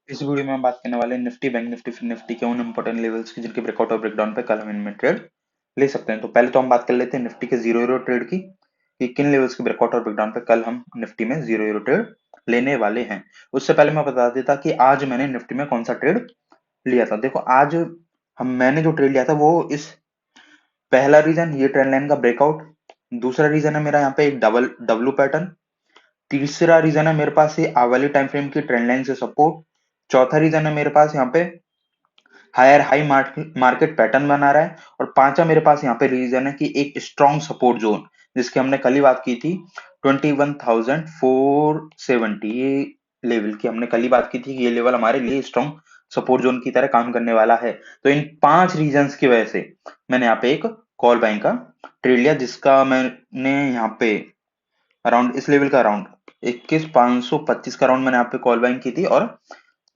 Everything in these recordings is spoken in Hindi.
इस वीडियो में हम बात करने वाले हैं निफ्टी, बैंक निफ्टी, फिर निफ्टी के उन इंपॉर्टेंट लेवल्स की जिनके ब्रेकआउट और ब्रेकडाउन पे कल हम इनमें ट्रेड ले सकते हैं। तो पहले तो हम बात कर लेते हैं निफ्टी के जीरो हीरो ट्रेड की, कि किन लेवल्स के ब्रेकआउट और ब्रेकडाउन पे कल हम निफ्टी में जीरो हीरो ट्रेड लेने वाले हैं। उससे पहले मैं बता देता कि आज मैंने निफ्टी में कौन सा ट्रेड लिया था। देखो आज मैंने जो ट्रेड लिया था वो इस पहला रीजन ये ट्रेंड लाइन का ब्रेकआउट, दूसरा रीजन है मेरा यहाँ पे एक डबल डब्ल्यू पैटर्न, तीसरा रीजन है मेरे पास ये आवर्ली टाइम फ्रेम की ट्रेंड लाइन से सपोर्ट, चौथा रीजन है मेरे पास यहाँ पे हायर हाई मार्केट पैटर्न बना रहा है, और पांचवा मेरे पास यहाँ पे रीजन है कि एक स्ट्रॉन्ग सपोर्ट जोन जिसकी हमने कल ही बात की थी 21,470, ये लेवल की हमने कल ही बात की थी कि ये लेवल हमारे लिए स्ट्रॉन्ग सपोर्ट जोन की तरह काम करने वाला है। तो इन पांच रीजंस की वजह से मैंने यहाँ पे एक कॉल बाइंग का ट्रेड लिया, जिसका मैंने यहाँ पे अराउंड इस लेवल का अराउंड 21,525 का अराउंड मैंने यहाँ पे कॉल बाइंग की थी, और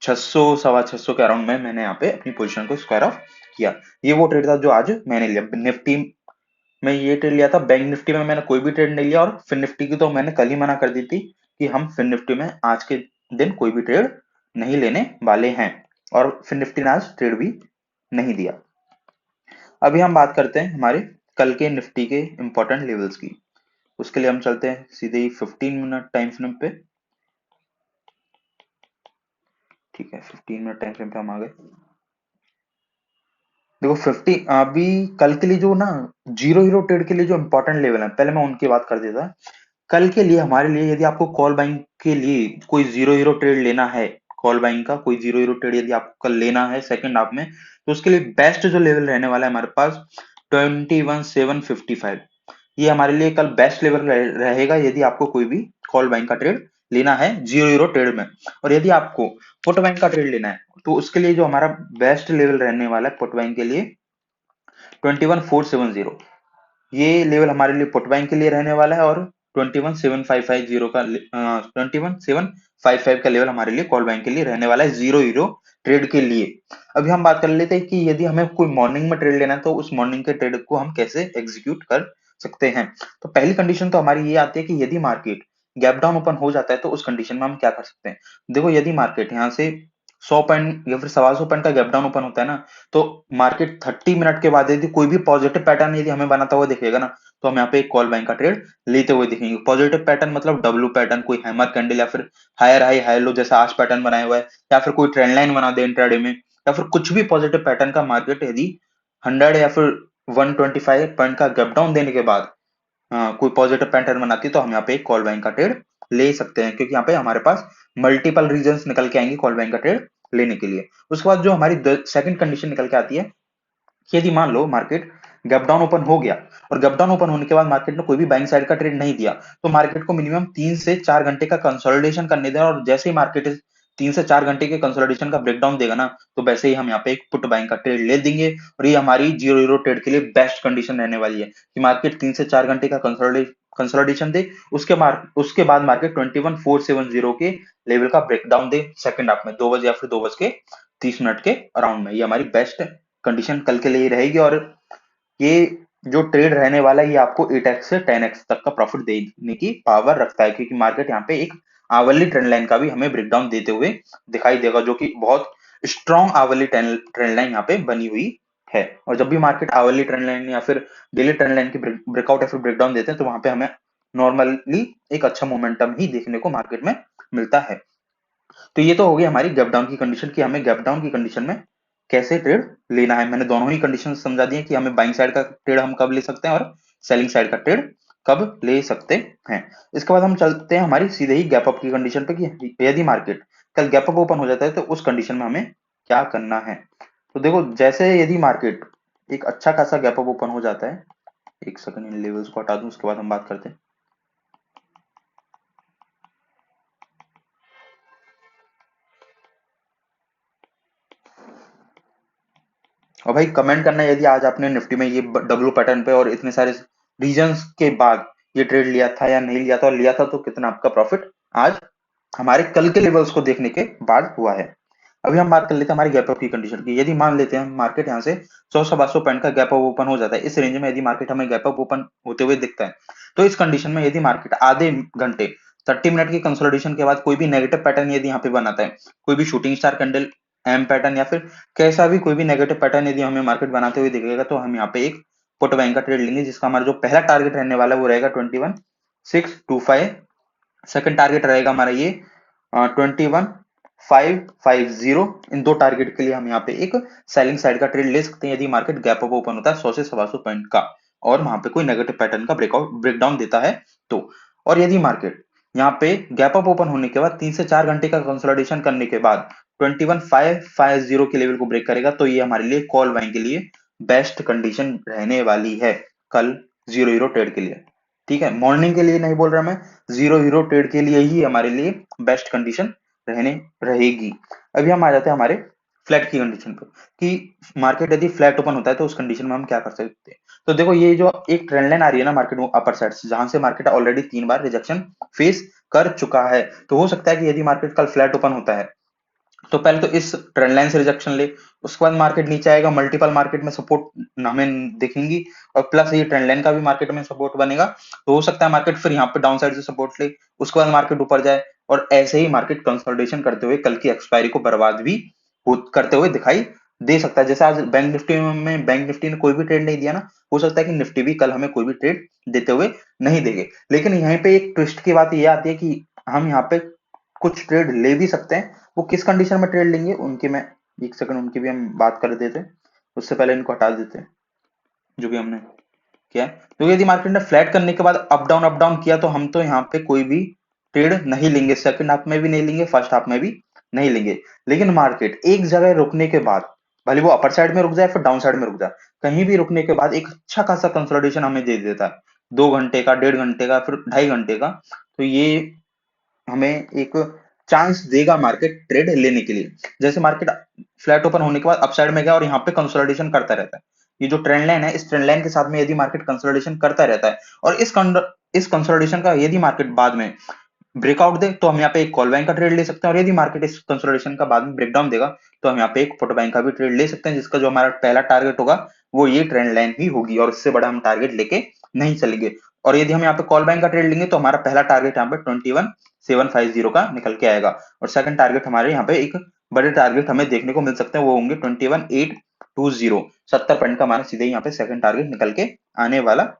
600 सवा 600 के अराउंड में मैंने यहाँ पे अपनी पोजीशन को स्क्वायर ऑफ किया। ये वो ट्रेड था जो आज मैंने लिया। निफ्टी में ये ट्रेड लिया था, बैंक निफ्टी में मैंने कोई भी ट्रेड नहीं लिया, और फिर निफ्टी की तो मैंने कल ही मना कर दी थी कि हम फिर निफ्टी में आज के दिन कोई भी ट्रेड नहीं लेने वाले हैं, और फिर निफ्टी ने आज ट्रेड भी नहीं दिया। अभी हम बात करते हैं हमारे कल के निफ्टी के इंपॉर्टेंट लेवल्स की। उसके लिए हम चलते हैं सीधे ही 15 मिनट टाइम फ्रेम पे। ठीक है, 15 मिनट टाइम फ्रेम पे हम आ गए। देखो 50 अभी कल के लिए जो ना जीरो हीरो ट्रेड के लिए जो इंपॉर्टेंट लेवल है, पहले मैं उनकी बात कर देता। कल के लिए हमारे लिए यदि आपको कॉल बाइंग के लिए कोई जीरो हीरो ट्रेड लेना है, कॉल बाइंग का कोई जीरो हीरो ट्रेड यदि आपको कल लेना है सेकंड हाफ में, तो उसके लिए बेस्ट जो लेवल रहने वाला है हमारे पास 21,755। ये हमारे लिए कल बेस्ट लेवल रहेगा यदि आपको कोई भी कॉल बाइंग का ट्रेड लेना है जीरो हीरो ट्रेड में। और यदि आपको पुट बाइंग का ट्रेड लेना है तो उसके लिए जो हमारा बेस्ट लेवल रहने वाला है पुट बाइंग के लिए 21,470, ये लेवल हमारे लिए पुट बाइंग के लिए रहने वाला है, और 21,755 का 21,755 का लेवल हमारे लिए कॉल बाइंग के लिए रहने वाला है जीरो हीरो ट्रेड के लिए। अभी हम बात कर लेते हैं कि यदि हमें कोई मॉर्निंग में ट्रेड लेना है तो उस मॉर्निंग के ट्रेड को हम कैसे एग्जीक्यूट कर सकते हैं। तो पहली कंडीशन तो हमारी ये आती है कि यदि मार्केट गैप डाउन ओपन हो जाता है तो उस कंडीशन में हम क्या कर सकते हैं। देखो यदि मार्केट यहाँ से 100 पॉइंट या फिर 125 पॉइंट का गैप डाउन ओपन होता है ना, तो मार्केट 30 मिनट के बाद यदि कोई भी पॉजिटिव पैटर्न यदि हमें बनाता हुआ दिखेगा ना, तो हम यहाँ पे एक कॉल बाइंग का ट्रेड लेते हुए दिखेंगे। पॉजिटिव पैटर्न मतलब डब्ल्यू पैटर्न, कोई हैमर कैंडल, या फिर हायर हाई हाई लो जैसा आज पैटर्न बनाया हुआ है, या फिर कोई ट्रेंड लाइन बना दे इंट्राडे में, या फिर कुछ भी पॉजिटिव पैटर्न का मार्केट यदि 100 या फिर 125 पॉइंट का गैप डाउन देने के बाद कोई पॉजिटिव पैटर्न बनाती है, तो हम यहाँ पे एक कॉल बाइंग का ट्रेड ले सकते हैं, क्योंकि यहाँ पे हमारे पास मल्टीपल रीजंस निकल के आएंगे कॉल बाइंग का ट्रेड लेने के लिए। उसके बाद जो हमारी सेकंड कंडीशन निकल के आती है कि यदि मान लो मार्केट गैप डाउन ओपन हो गया, और गैप डाउन ओपन होने के बाद मार्केट ने कोई भी बाइंग साइड का ट्रेड नहीं दिया, तो मार्केट को मिनिमम 3 से 4 घंटे का कंसोलिडेशन करने देना, और जैसे ही मार्केट 3 से 4 घंटे के कंसोलिडेशन का ब्रेकडाउन देगा ना, तो वैसे ही हम यहाँ पे एक पुट बाइंग का ट्रेड ले देंगे। और ये हमारी जीरो हीरो ट्रेड के लिए बेस्ट कंडीशन रहने वाली है कि मार्केट 3 से 4 घंटे का कंसोलिडेशन दे, उसके बाद मार्केट 21,470 के लेवल का ब्रेकडाउन दे सेकंड हाफ में 2 बजे या फिर 2 बज के 30 मिनट के अराउंड में। ये हमारी बेस्ट कंडीशन कल के लिए रहेगी, और ये जो ट्रेड रहने वाला है ये आपको 8x से 10x तक का प्रॉफिट देने की पावर रखता है, क्योंकि मार्केट यहाँ पे एक आवरली ट्रेंड लाइन का भी हमें ब्रेकडाउन देते हुए दिखाई देगा, जो कि बहुत स्ट्रॉन्ग आवरली ट्रेंड लाइन यहाँ पे बनी हुई है। और जब भी मार्केट आवरली ट्रेंड लाइन या फिर डेली ट्रेंड लाइन की ब्रेकआउट या फिर ब्रेकडाउन देते हैं, तो वहां पे हमें नॉर्मली एक अच्छा मोमेंटम ही देखने को मार्केट में मिलता है। तो ये तो हो गई हमारी गैप डाउन की कंडीशन कि हमें गैप डाउन की कंडीशन में कैसे ट्रेड लेना है। मैंने दोनों ही कंडीशन समझा दी है कि हमें बाइंग साइड का ट्रेड हम कब ले सकते हैं और सेलिंग साइड का ट्रेड कब ले सकते हैं। इसके बाद हम चलते हैं हमारी सीधे ही गैप अप की कंडीशन पे कि यदि मार्केट कल गैप अप ओपन हो जाता है तो उस कंडीशन में हमें क्या करना है। तो देखो जैसे यदि मार्केट एक अच्छा खासा गैप अप ओपन हो जाता है, एक सेकंड इन लेवल्स को हटा दूं उसके बाद हम बात करते हैं। और भाई कमेंट करना यदि आज आपने निफ्टी में ये डब्ल्यू पैटर्न पे और इतने सारे रीजंस के बाद ये ट्रेड लिया था या नहीं लिया था, और लिया था तो कितना आपका प्रॉफिट आज हमारे कल के लेवल्स को देखने के बाद हुआ है। अभी हम बात कर लेते हैं हमारी गैप अप की कंडीशन की। यदि मान लेते हैं मार्केट यहाँ से 100 सवा 100 पॉइंट का गैप अप ओपन हो जाता है, इस रेंज में यदि मार्केट हमें गैप अप ओपन होते हुए दिखता है, तो इस कंडीशन में यदि मार्केट आधे घंटे 30 मिनट की कंसोलिडेशन के बाद कोई भी नेगेटिव पैटर्न यदि यहाँ पे बनाता है, कोई भी shooting star candle, M pattern या फिर कैसा भी कोई भी नेगेटिव पैटर्न यदि हमें मार्केट बनाते हुए दिखेगा, तो हम यहाँ पे एक पुट बाइंग का ट्रेड लेंगे, जिसका हमारा जो पहला टारगेट रहने वाला है वो रहेगा 21,625। सेकंड टारगेट रहेगा हमारा ये 21,550। इन दो टारगेट के लिए हम यहाँ पे एक सेलिंग साइड का ट्रेड ले सकते हैं यदि मार्केट गैप अप ओपन होता है 100 से 125 पॉइंट का, और वहां पे कोई नेगेटिव पैटर्न का ब्रेकडाउन देता है तो। और यदि मार्केट यहाँ पे गैप अप ओपन होने के बाद 3 से 4 घंटे का कंसोलिडेशन करने के बाद 21,550 के लेवल को ब्रेक करेगा, तो ये हमारे लिए कॉल बाइंग के लिए बेस्ट कंडीशन रहने वाली है कल जीरो हीरो ट्रेड के लिए। ठीक है, मॉर्निंग के लिए नहीं बोल रहा मैं, जीरो हीरो ट्रेड के लिए ही हमारे लिए बेस्ट कंडीशन रहने रहेगी। अभी हम आ जाते हैं हमारे फ्लैट की कंडीशन पे कि मार्केट यदि फ्लैट ओपन होता है तो उस कंडीशन में हम क्या कर सकते हैं। तो देखो ये जो एक ट्रेंड लाइन आ रही है ना मार्केट अपर साइड से, जहां से मार्केट ऑलरेडी 3 बार रिजेक्शन फेस कर चुका है, तो हो सकता है कि यदि मार्केट कल फ्लैट ओपन होता है तो पहले तो इस ट्रेंड लाइन से रिजेक्शन ले, उसके बाद मार्केट नीचे आएगा, मल्टीपल मार्केट में सपोर्ट हमें दिखेंगी, और प्लस ये ट्रेंड लाइन का भी मार्केट में सपोर्ट बनेगा, तो हो सकता है मार्केट फिर यहाँ पे डाउन साइड से सपोर्ट ले, उसके बाद मार्केट ऊपर जाए, और ऐसे ही मार्केट कंसोलिडेशन करते हुए कल की एक्सपायरी को बर्बाद भी करते हुए दिखाई दे सकता है। जैसे आज बैंक निफ्टी ने कोई भी ट्रेड नहीं दिया ना, हो सकता है कि निफ्टी भी कल हमें कोई भी ट्रेड देते हुए नहीं देंगे। लेकिन यहाँ पे एक ट्विस्ट की बात ये आती है कि हम यहाँ पे कुछ ट्रेड ले भी सकते हैं। वो किस कंडीशन में ट्रेड लेंगे उनकी मैं एक सेकंड उनकी भी हम बात कर देते हैं, उससे पहले इनको हटा देते हैं जो भी हमने किया है। तो यदि मार्केट ने फ्लैट करने के बाद अप डाउन किया, तो हम तो यहाँ पे कोई भी ट्रेड नहीं लेंगे, सेकंड हाफ में भी नहीं लेंगे, फर्स्ट हाफ में भी नहीं लेंगे। लेकिन मार्केट एक जगह रुकने के बाद, भले वो अपर साइड में रुक जाए फिर डाउन साइड में रुक जाए, कहीं भी रुकने के बाद एक अच्छा खासा कंसोलिडेशन हमें दे देता है, 2 घंटे का, 1.5 घंटे का, फिर 2.5 घंटे का, तो ये हमें एक चांस देगा मार्केट ट्रेड लेने के लिए। जैसे मार्केट फ्लैट ओपन होने के बाद अपसाइड में गया और यहाँ पे कंसोलिडेशन करता रहता है, ये जो ट्रेंड लाइन है, इस ट्रेंड लाइन के साथ में यदि मार्केट कंसोलिडेशन करता रहता है, और इस कंसोलिडेशन का यदि मार्केट बाद में ब्रेकआउट दे, तो हम यहाँ पे एक कॉल बैंक का ट्रेड ले सकते हैं, और यदि मार्केट इस कंसोलिडेशन का बाद में ब्रेकडाउन देगा, तो हम यहाँ पे एक पुट बैंक का भी ट्रेड ले सकते हैं, जिसका जो हमारा पहला टारगेट होगा वो ये ट्रेंड लाइन ही होगी, और इससे बड़ा हम टारगेट लेके नहीं चलेंगे। और यदि हम यहाँ पे कॉल बैंक का ट्रेड लेंगे, तो हमारा पहला टारगेट यहाँ पे 21,750 का निकल के आएगा, और सेकंड टारगेट हमारे यहाँ पे एक बड़े टारगेट हमें देखने को मिल सकते हैं, वो होंगे 21,820। 70 पॉइंट का हमारा सीधे यहाँ पे सेकंड टारगेट निकल के आने वाला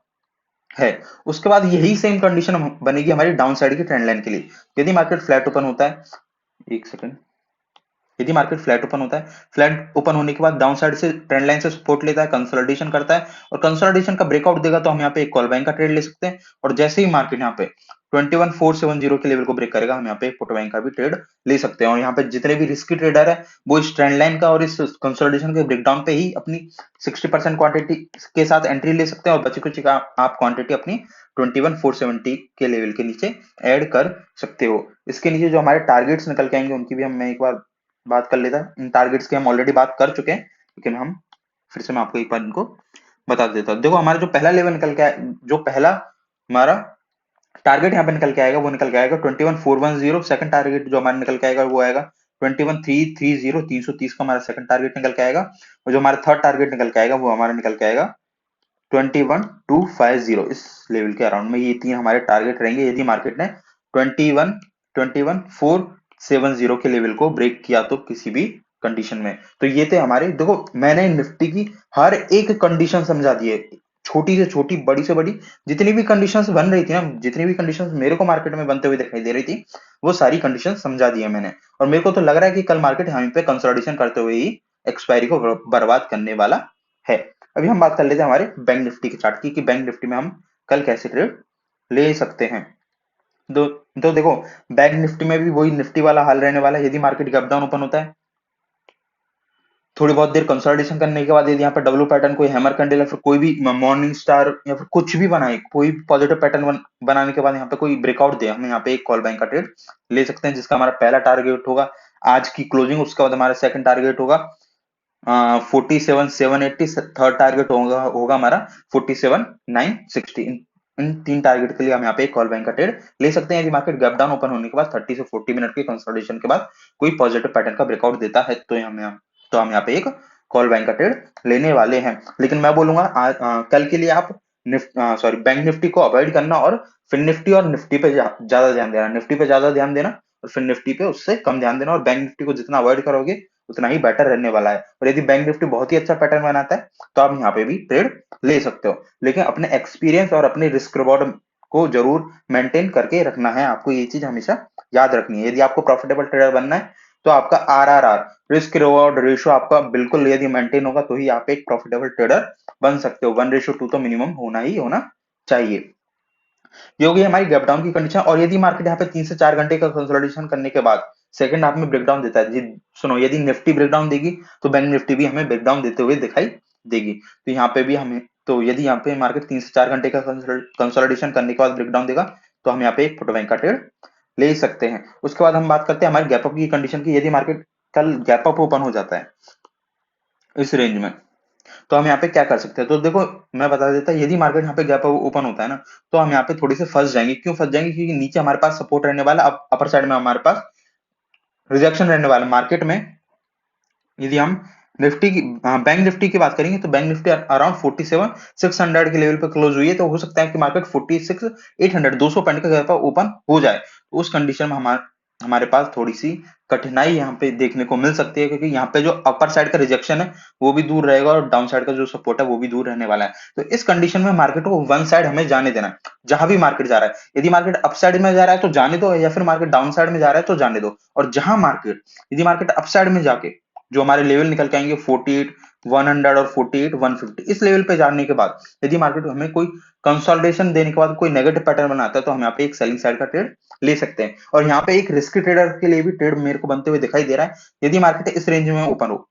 है। उसके बाद यही सेम कंडीशन बनेगी हमारी डाउन साइड की ट्रेंड लाइन के लिए। यदि मार्केट फ्लैट ओपन होता है, एक सेकंड, यदि मार्केट फ्लैट ओपन होता है, फ्लैट ओपन होने के बाद डाउन साइड से ट्रेंड लाइन से सपोर्ट लेता है, कंसोलिडेशन करता है, और कंसोलिडेशन का ब्रेकआउट देगा, तो हम यहाँ पे एक कॉल बैंक का ट्रेड ले सकते हैं, और जैसे ही मार्केट यहाँ पे 21,470 के लेवल को ब्रेक करेगा, हम यहाँ पे एक पुट बैंक का भी ट्रेड ले सकते हैं। और यहाँ पे जितने भी रिस्की ट्रेडर है, वो इस ट्रेंड लाइन का और इस कंसोलिडेशन के ब्रेकडाउन पे ही अपनी 60% क्वांटिटी के साथ एंट्री ले सकते हैं, और बची कुछ आप क्वांटिटी अपनी 21,470 के लेवल के नीचे ऐड कर सकते हो। इसके नीचे जो हमारे टारगेट्स निकल के आएंगे उनकी भी हम मैं एक बार बात कर लेता है। इन टारगेट्स की हम ऑलरेडी बात कर चुके हैं, लेकिन हम फिर से मैं आपको एक बार इनको बता देता हूँ। देखो हमारा जो पहला लेवल निकल के जो पहला हमारा टारगेट यहाँ पे निकल के आएगा, वो निकल के आएगा 21,410। सेकंड टारगेट जो हमारा निकल के आएगा वो आएगा 21,330। 330 का हमारा सेकंड टारगेट निकल के आएगा, और जो हमारा थर्ड टारगेट निकल के आएगा वो हमारा निकल के आएगा 21,250। इस लेवल के अराउंड में ये तीन हमारे टारगेट रहेंगे यदि मार्केट ने 21,470 के लेवल को ब्रेक किया, तो किसी भी कंडीशन में। तो ये थे हमारे, देखो मैंने निफ्टी की हर एक कंडीशन समझा दी है, छोटी से छोटी, बड़ी से बड़ी, जितनी भी कंडीशंस बन रही थी ना, जितनी भी कंडीशंस मेरे को मार्केट में बनते हुए दिखाई दे रही थी, वो सारी कंडीशन समझा दी है मैंने। और मेरे को तो लग रहा है कि कल मार्केट यहाँ पे कंसोलिडेशन करते हुए ही एक्सपायरी को बर्बाद करने वाला है। अभी हम बात कर लेते हैं हमारे बैंक निफ्टी के चार्ट की, कि बैंक निफ्टी में हम कल कैसे ट्रेड ले सकते हैं। तो देखो बैंक निफ्टी में भी वही निफ्टी वाला हाल रहने वाला है। यदि मार्केट गैप डाउन ओपन होता है, थोड़ी बहुत देर कंसोलिडेशन करने के बाद यदि यहाँ पे डब्ल्यू पैटर्न, कोई हैमर कैंडल या फिर कोई भी मॉर्निंग स्टार या फिर कुछ भी बनाए, कोई पॉजिटिव पैटर्न बनाने के बाद यहाँ पे कोई ब्रेकआउट दे, हम यहाँ पे एक कॉल बैंक का ट्रेड ले सकते हैं, जिसका हमारा पहला टारगेट होगा आज की क्लोजिंग। उसके बाद हमारा सेकंड टारगेट होगा 47,780। थर्ड टारगेट होगा हमारा 47,960। इन तीन टारगेट के लिए हम यहाँ पे एक कॉल बैंक का ट्रेड ले सकते हैं। यदि मार्केट गैप डाउन ओपन होने के बाद 30 से 40 मिनट की कंसोलिडेशन के बाद कोई पॉजिटिव पैटर्न का ब्रेकआउट देता है, तो हम यहाँ पे एक कॉल बैंक का ट्रेड लेने वाले हैं। लेकिन मैं बोलूंगा कल के लिए आप बैंक निफ्टी को अवॉइड करना और फिन निफ्टी और निफ्टी पे ज्यादा ध्यान देना, निफ्टी पे ज्यादा ध्यान देना और फिन निफ्टी पे उससे कम ध्यान देना, और बैंक निफ्टी को जितना अवॉइड करोगे उतना ही बेटर रहने वाला है। और यदि बैंक निफ्टी बहुत ही अच्छा पैटर्न बनाता है तो आप यहाँ पे भी ट्रेड ले सकते हो, लेकिन अपने एक्सपीरियंस और अपने रिस्क रिवॉर्ड को जरूर मेंटेन करके रखना है, आपको ये चीज हमेशा याद रखनी है। यदि आपको प्रॉफिटेबल ट्रेडर बनना है तो आपका आरआरआर, रिस्क रिवॉर्ड रेशियो आपका बिल्कुल यदि मेंटेन होगा तो ही आप एक प्रॉफिटेबल ट्रेडर बन सकते हो। 1:2 तो मिनिमम होना ही होना चाहिए। ये होगी हमारी गैप डाउन की कंडीशन। और यदि मार्केट यहाँ पे 3 से 4 घंटे का कंसोलिडेशन करने के बाद सेकंड हाफ में ब्रेकडाउन देता है जी, सुनो, यदि निफ्टी ब्रेकडाउन देगी तो बैंक निफ्टी भी हमें ब्रेकडाउन देते हुए दिखाई देगी। तो यहाँ पे भी हमें, तो यदि यहाँ पे मार्केट 3 से 4 घंटे का कंसोलिडेशन करने के बाद ब्रेकडाउन देगा तो हम यहाँ पे एक फुट बैंक का ट्रेड ले सकते हैं। उसके बाद हम बात करते हैं हमारी गैप अप की कंडीशन की। यदि मार्केट कल गैप अप ओपन हो जाता है इस रेंज में तो हम यहाँ पे क्या कर सकते हैं, तो देखो मैं बता देता, यदि मार्केट यहाँ पे गैप ओपन होता है ना तो हम यहाँ पे थोड़ी से फंस जाएंगे। क्यों फंस जाएंगे? क्योंकि नीचे हमारे पास सपोर्ट रहने वाला, अपर साइड में हमारे पास रिजेक्शन रहने वाला। मार्केट में यदि हम निफ्टी की, बैंक निफ्टी की बात करेंगे तो बैंक निफ्टी अराउंड 47,600 के लेवल पे क्लोज हुई है, तो हो सकता है कि मार्केट 46,800 200 पॉइंट का गैप ओपन हो जाए। तो उस कंडीशन में हमारे पास थोड़ी सी कठिनाई यहाँ पे देखने को मिल सकती है, क्योंकि यहाँ पे जो अपर साइड का रिजेक्शन है वो भी दूर रहेगा और डाउन साइड का जो सपोर्ट है वो भी दूर रहने वाला है। तो इस कंडीशन में मार्केट को वन साइड हमें जाने देना है। जहां भी मार्केट जा रहा है, यदि मार्केट अप साइड में जा रहा है तो जाने दो, या फिर मार्केट डाउन साइड में जा रहा है तो जाने दो। और जहां मार्केट, यदि मार्केट अप साइड में जाके जो हमारे लेवल निकल के आएंगे 48,100 और 48,150, इस लेवल पे जाने के बाद यदि मार्केट हमें कोई कंसोलिडेशन देने के बाद कोई नेगेटिव पैटर्न बनाता है तो हम यहाँ पे एक सेलिंग साइड का ट्रेड ले सकते हैं। और यहाँ पे एक रिस्की ट्रेडर के लिए भी ट्रेड मेरे को बनते हुए दिखाई दे रहा है। यदि मार्केट इस रेंज में ओपन हो,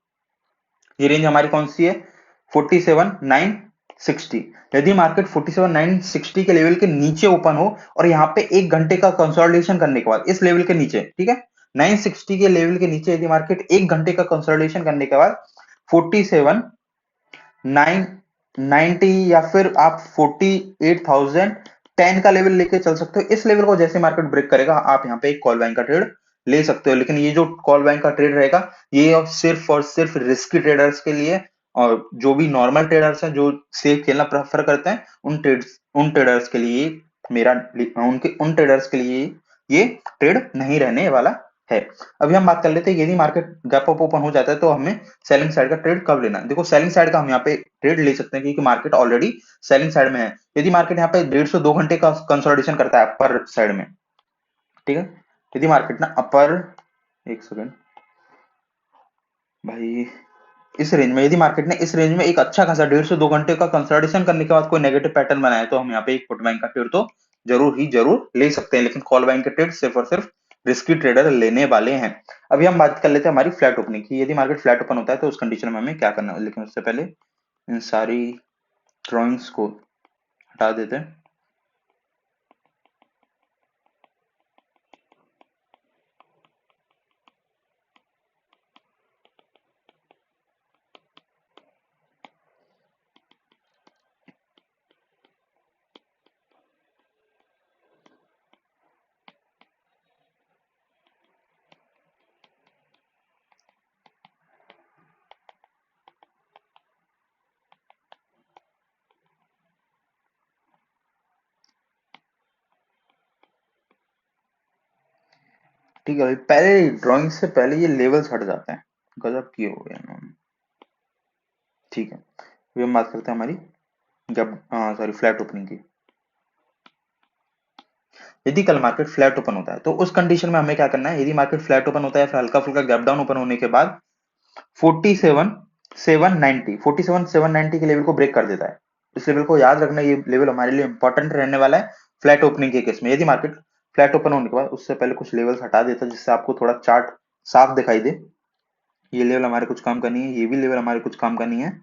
ये रेंज हमारी कौन सी है? 47,960। यदि मार्केट 47,960 के लेवल के नीचे ओपन हो और यहाँ पे 1 घंटे का कंसोलिडेशन करने के बाद इस लेवल के नीचे, ठीक है, 960 के लेवल के नीचे यदि मार्केट 1 घंटे का कंसोलिडेशन करने के बाद 47,990 या फिर आप 48,010 का लेवल लेके चल सकते हो। इस लेवल को जैसे मार्केट ब्रेक करेगा आप यहाँ पे एक कॉल बैंक का ट्रेड ले सकते हो। लेकिन ये जो कॉल बैंक का ट्रेड रहेगा ये सिर्फ और सिर्फ रिस्की ट्रेडर्स के लिए, और जो भी नॉर्मल ट्रेडर्स हैं जो सेफ खेलना प्रेफर करते हैं उन ट्रेडर्स के लिए मेरा, उनके उन ट्रेडर्स के लिए ये ट्रेड नहीं रहने वाला है। अभी हम बात कर लेते हैं यदि मार्केट गैप अप ओपन हो जाता है तो हमें सेलिंग साइड का ट्रेड कब लेना है। देखो सेलिंग साइड का हम यहाँ पे ट्रेड ले सकते हैं क्योंकि मार्केट ऑलरेडी सेलिंग साइड में है। यदि मार्केट यहाँ पे 150-2 घंटे का कंसोलिडेशन करता है अपर साइड में, ठीक है, यदि मार्केट ना अपर, एक सेकंड भाई, इस रेंज में यदि मार्केट ने इस रेंज में एक अच्छा खासा 150-2 घंटे का कंसोलिडेशन करने के बाद कोई नेगेटिव पैटर्न बनाया तो हम यहाँ पे एक फुट बैंक का ट्रेड तो जरूर ही जरूर ले सकते हैं। लेकिन कॉल बैंक के ट्रेड सिर्फ और सिर्फ रिस्की ट्रेडर लेने वाले हैं। अभी हम बात कर लेते हैं हमारी फ्लैट ओपनिंग की। यदि मार्केट फ्लैट ओपन होता है तो उस कंडीशन में हमें क्या करना है, लेकिन उससे पहले इन सारी ड्रॉइंग्स को हटा देते हैं। ठीक है भाई, पहले ड्राइंग से पहले ये लेवल्स हट जाते हैं, गजब किए हो गए इन्होंने। ठीक है, अभी हम बात करते हैं हमारी जब, सॉरी, फ्लैट ओपनिंग की। यदि कल मार्केट फ्लैट ओपन होता है तो उस कंडीशन में हमें क्या करना है, यदि मार्केट फ्लैट ओपन होता है फिर हल्का फुल्का गैप डाउन ओपन होने के बाद 47,790 के लेवल को ब्रेक कर देता है। इस लेवल को याद रखना, ये लेवल हमारे लिए इंपॉर्टेंट रहने वाला है फ्लैट ओपनिंग के केस में। यदि मार्केट फ्लैट ओपन होने के बाद उससे पहले कुछ लेवल्स हटा देता है जिससे आपको थोड़ा चार्ट साफ दिखाई दे, ये लेवल हमारे कुछ काम का नहीं है, ये भी लेवल हमारे कुछ काम का नहीं है,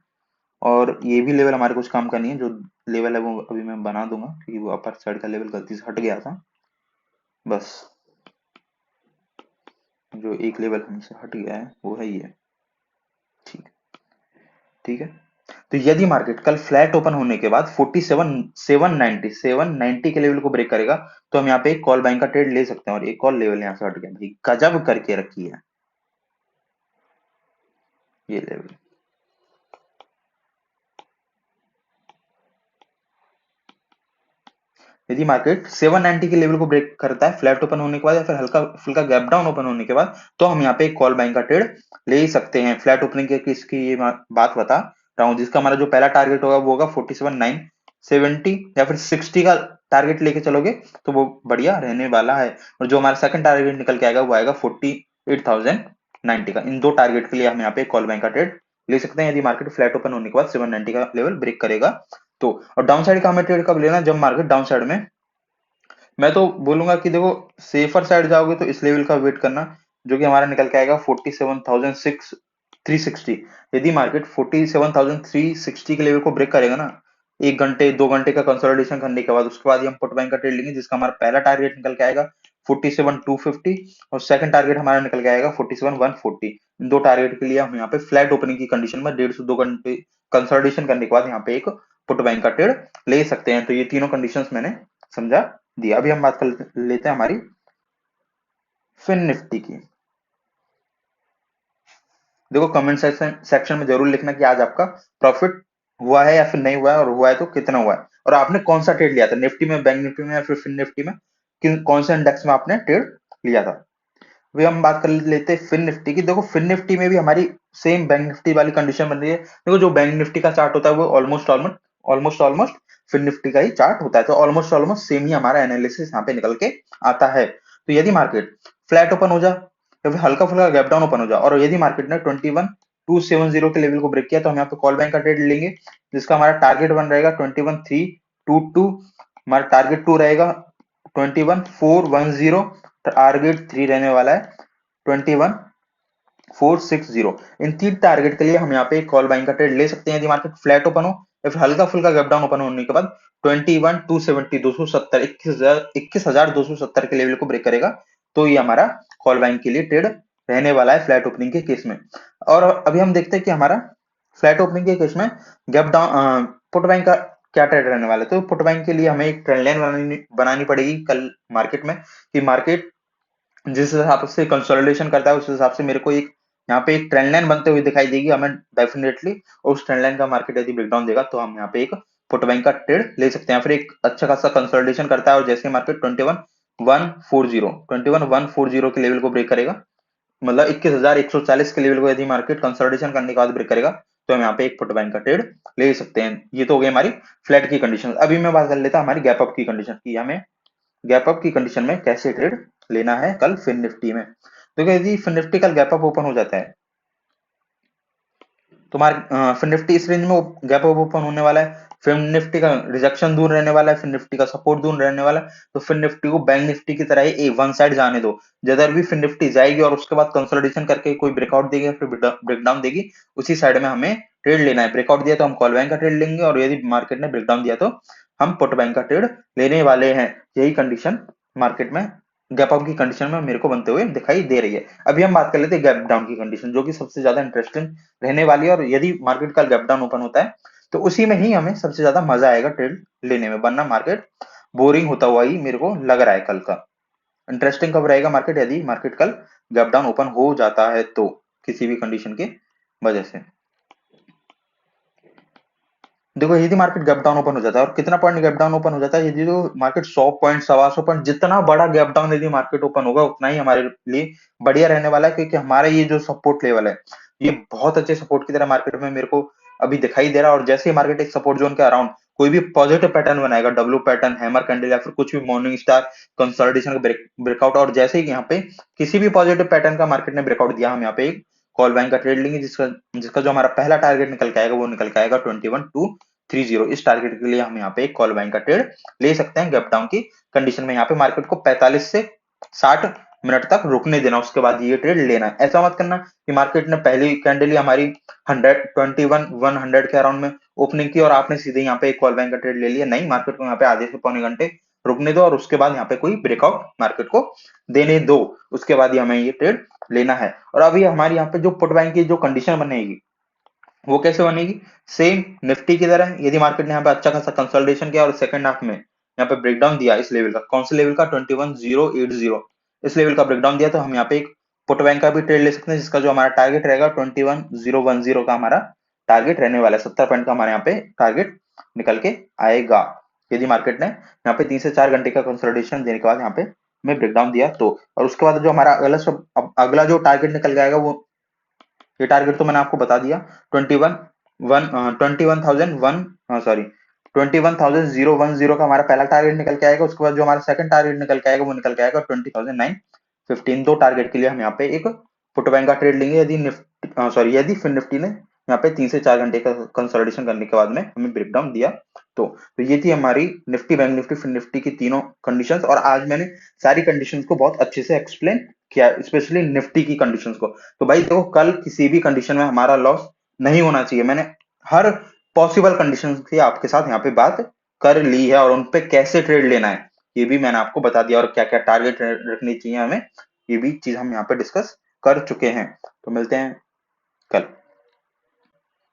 और ये भी लेवल हमारे कुछ काम का नहीं है। जो लेवल है वो अभी मैं बना दूंगा क्योंकि वो अपर साइड का लेवल गलती से हट गया था। बस जो एक लेवल हमसे हट गया है वो है ये। ठीक, ठीक है। तो यदि मार्केट कल फ्लैट ओपन होने के बाद 47,790 के लेवल को ब्रेक करेगा तो हम यहाँ पे एक कॉल बाइंग का ट्रेड ले सकते हैं। और एक और लेवल यहाँ से हट गया भाई, गजब करके रखी है ये लेवल। यदि मार्केट 790 के लेवल को ब्रेक करता है फ्लैट ओपन होने के बाद या फिर हल्का फुल्का गैप डाउन ओपन होने के बाद, तो हम यहाँ पे एक कॉल बाइंग का ट्रेड ले ही सकते हैं। फ्लैट ओपनिंग के किसकी ये बात बता रहा हूँ, जिसका हमारा जो पहला टारगेट होगा वो होगा 47,970 या फिर 60 का टारगेट लेके चलोगे तो वो बढ़िया रहने वाला है। और जो हमारा सेकंड टारगेट निकल के आएगा वो आएगा 48,090 का। इन दो टारगेट के लिए हम यहाँ पे कॉल बाइंग का ट्रेड ले सकते हैं यदि मार्केट फ्लैट ओपन होने के बाद 790 का लेवल ब्रेक करेगा तो। और डाउन साइड का हमें ट्रेड कब लेना, जब मार्केट डाउन साइड में, मैं तो बोलूंगा कि देखो सेफर साइड जाओगे तो इस लेवल का वेट करना जो कि हमारा निकल के आएगा 47,360। यदि मार्केट 47,360 के लेवल को ब्रेक करेगा ना, 1 घंटे 2 घंटे का कंसोलिडेशन करने के बाद, उसके बाद ही हम पुट बाइंग का ट्रेड लेंगे, जिसका हमारा पहला टारगेट निकल के आएगा 47,250 और सेकंड टारगेट हमारा निकल के आएगा 47,140। इन दो टारगेट के लिए हम यहाँ पे फ्लैट ओपनिंग की कंडीशन में 1.5 से 2 घंटे कंसोलिडेशन करने के बाद यहाँ पे एक पुट बाइंग का ट्रेड ले सकते हैं। तो ये तीनों कंडीशंस मैंने समझा दिया। अभी हम बात कर लेते हैं हमारी फिन निफ्टी की। देखो कमेंट सेक्शन में जरूर लिखना कि आज आपका प्रॉफिट हुआ है या फिर नहीं हुआ है, और हुआ है तो कितना हुआ है, और आपने कौन सा ट्रेड लिया था, निफ्टी में, बैंक निफ्टी में या फिर फिन निफ्टी में, कौन से इंडेक्स में आपने ट्रेड लिया था। अभी हम बात कर लेते हैं फिन निफ्टी की। देखो फिन निफ्टी में भी हमारी सेम बैंक निफ्टी वाली कंडीशन बन रही है। देखो जो बैंक निफ्टी का चार्ट होता है वो almost almost almost almost Fin Nifty का ही चार्ट होता है, तो ऑलमोस्ट ऑलमोस्ट सेम ही हमारा एनालिसिस यहाँ पे निकल के आता है। तो यदि मार्केट फ्लैट ओपन हो जाए या फिर हल्का फुल्का गैप डाउन ओपन हो जाए और यदि मार्केट ने 21,270 के लेवल को ब्रेक किया तो हम यहाँ पे कॉल बैंक का ट्रेड लेंगे, जिसका हमारा टारगेट बन रहेगा 21,322। हमारा टारगेट 2 रहेगा 21,410, टारगेट 3 रहने वाला है 21,460। इन तीन टारगेट के लिए हम यहाँ पे कॉल बाइंग का ट्रेड ले सकते हैं यदि मार्केट फ्लैट ओपन हो या फिर हल्का फुल्का गैप डाउन ओपन होने के बाद 21,270 270 21,270 के लेवल को ब्रेक करेगा तो ये हमारा कॉल बाइंग के लिए ट्रेड रहने वाला है फ्लैट ओपनिंग के केस में। और अभी हम देखते हैं कि हमारा फ्लैट ओपनिंग के केस में गैप डाउन पुट बाइंग का क्या ट्रेड रहने वाला है। तो पुट बाइंग के लिए हमें एक ट्रेंड लाइन बनानी पड़ेगी कल मार्केट में, कि मार्केट जिस हिसाब से कंसोलिडेशन करता है उस हिसाब से मेरे को एक यहाँ पे एक ट्रेंड लाइन बनते हुए दिखाई देगी हमें डेफिनेटली, और उस ट्रेंड लाइन का मार्केट यदि ब्रेकडाउन देगा तो हम यहाँ पे एक पुट बाइंग का ट्रेड ले सकते हैं। फिर एक अच्छा खासा कंसोलिडेशन करता है और जैसे मार्केट 21,140 के लेवल को ब्रेक करेगा, मतलब 21,140 के लेवल को यदि मार्केट कंसोलिडेशन करने के बाद ब्रेक करेगा तो हम यहाँ पे एक पुट बाइंग का ट्रेड ले सकते हैं। ये तो हो गई हमारी फ्लैट की कंडीशन। अभी मैं बात कर लेता हूँ हमारी गैप अप की कंडीशन की। हमें गैप अप की कंडीशन में कैसे ट्रेड लेना है कल फिन निफ्टी में। देखो यदि फिन निफ्टी कल गैप अप ओपन हो जाता है तो फिन निफ्टी इस रेंज में गैप अप ओपन होने वाला है, फिन निफ्टी का रिजेक्शन दूर रहने वाला है, फिन निफ्टी का सपोर्ट दूर रहने वाला है, तो फिन निफ्टी को बैंक निफ्टी की तरह ही वन साइड जाने दो। जिधर भी फिन निफ्टी जाएगी और उसके बाद कंसोलिडेशन करके कोई ब्रेकआउट देगी या फिर ब्रेकडाउन देगी, उसी साइड में हमें ट्रेड लेना है। ब्रेकआउट दिया तो हम कॉल बैंक का ट्रेड लेंगे और यदि मार्केट ने ब्रेकडाउन दिया तो हम पुट बैंक का ट्रेड लेने वाले हैं। यही कंडीशन मार्केट में गैप अप की कंडीशन में मेरे को बनते हुए दिखाई दे रही है। अभी हम बात कर लेते हैं गैप डाउन की कंडीशन, जो कि सबसे ज्यादा इंटरेस्टिंग रहने वाली है। और यदि मार्केट का गैप डाउन ओपन होता है तो उसी में ही हमें सबसे ज्यादा मजा आएगा ट्रेड लेने में, वरना मार्केट बोरिंग होता हुआ ही मेरे को लग रहा है कल का। इंटरेस्टिंग कब रहेगा मार्केट, यदि मार्केट कल गैप डाउन ओपन हो जाता है तो किसी भी कंडीशन की वजह से। देखो यदि मार्केट गैप डाउन ओपन हो जाता है, और कितना पॉइंट गैप डाउन ओपन हो जाता है, यदि तो मार्केट 100 पॉइंट 125 पॉइंट, जितना बड़ा गैप डाउन यदि मार्केट ओपन होगा उतना ही हमारे लिए बढ़िया रहने वाला है, क्योंकि हमारा ये जो सपोर्ट लेवल है ये बहुत अच्छे सपोर्ट की तरह मार्केट में मेरे को अभी दिखाई दे रहा है। और जैसे ही मार्केट एक सपोर्ट जोन के अराउंड कोई भी पॉजिटिव पैटर्न बनाएगा, डब्ल्यू पैटर्न, हैमर कैंडल या फिर कुछ भी मॉर्निंग स्टार कंसोलिडेशन का ब्रेकआउट, और जैसे ही यहाँ पे किसी भी पॉजिटिव पैटर्न का मार्केट ने ब्रेकआउट दिया, हम यहाँ पे एक कॉल बैंक का ट्रेड लेंगे, जिसका जिसका जो हमारा पहला टारगेट निकल के आएगा वो निकल के आएगा 21,230। इस टारगेट के लिए हम यहाँ पे एक कॉल बाइंग का ट्रेड ले सकते हैं गैप डाउन की कंडीशन में। यहाँ पे मार्केट को 45 से 60 मिनट तक रुकने देना, उसके बाद ये ट्रेड लेना है। ऐसा मत करना कि मार्केट ने पहली कैंडल ही हमारी 100 के अराउंड में ओपनिंग की और आपने सीधे यहाँ पे एक कॉल बाइंग का ट्रेड ले लिया। नहीं, मार्केट को यहाँ पे आधे से पौने घंटे रुकने दो और उसके बाद यहाँ पे कोई ब्रेकआउट मार्केट को देने दो, उसके बाद ही हमें ये ट्रेड लेना है। और अभी हमारी यहाँ पे जो पुट बाइंग की जो कंडीशन बनेगी वो कैसे बनेगी, सेम निफ्टी की तरह। यदि मार्केट ने यहाँ पे अच्छा खासा कंसोलिडेशन किया और सेकंड हाफ में यहाँ पे ब्रेकडाउन दिया इस लेवल का, कौन से लेवल का, 21,080, इस लेवल का ब्रेकडाउन दिया तो हम यहाँ पे एक पुट बैंक का भी ट्रेड ले सकते हैं, जिसका जो हमारा टारगेट रहेगा 21,010 का हमारा टारगेट रहने वाला है। 70 पॉइंट का हमारे यहाँ पे टारगेट निकल के आएगा। यदि मार्केट ने यहाँ पे 3 से 4 घंटे का कंसोलिडेशन देने के बाद यहाँ पे हमें ब्रेकडाउन दिया तो, और उसके बाद जो हमारा अगला जो टारगेट निकल के आएगा वो, ये टारगेट तो मैंने आपको बता दिया 21,010 का हमारा पहला टारगेट निकल के आएगा। उसके बाद जो हमारा सेकंड टारगेट निकल के आएगा वो निकल के आएगा 20,915। दो टारगेट के लिए हम यहाँ पे एक पुट बैंक का ट्रेड लेंगे यदि फिर निफ्टी ने यहाँ पे 3 से 4 घंटे का कंसोलिडेशन करने के बाद में हमें ब्रेकडाउन दिया तो ये थी हमारी निफ्टी, बैंक निफ्टी, फिर निफ्टी की तीनों कंडीशंस। और आज मैंने सारी कंडीशंस को बहुत अच्छे से एक्सप्लेन किया, स्पेशली निफ्टी की कंडीशंस को। तो भाई देखो, कल किसी भी कंडीशन में हमारा लॉस नहीं होना चाहिए। मैंने हर पॉसिबल कंडीशन की आपके साथ यहाँ पे बात कर ली है, और उन पे कैसे ट्रेड लेना है ये भी मैंने आपको बता दिया, और क्या क्या टारगेट रखनी चाहिए हमें, ये भी चीज हम यहाँ पे डिस्कस कर चुके हैं। तो मिलते हैं कल।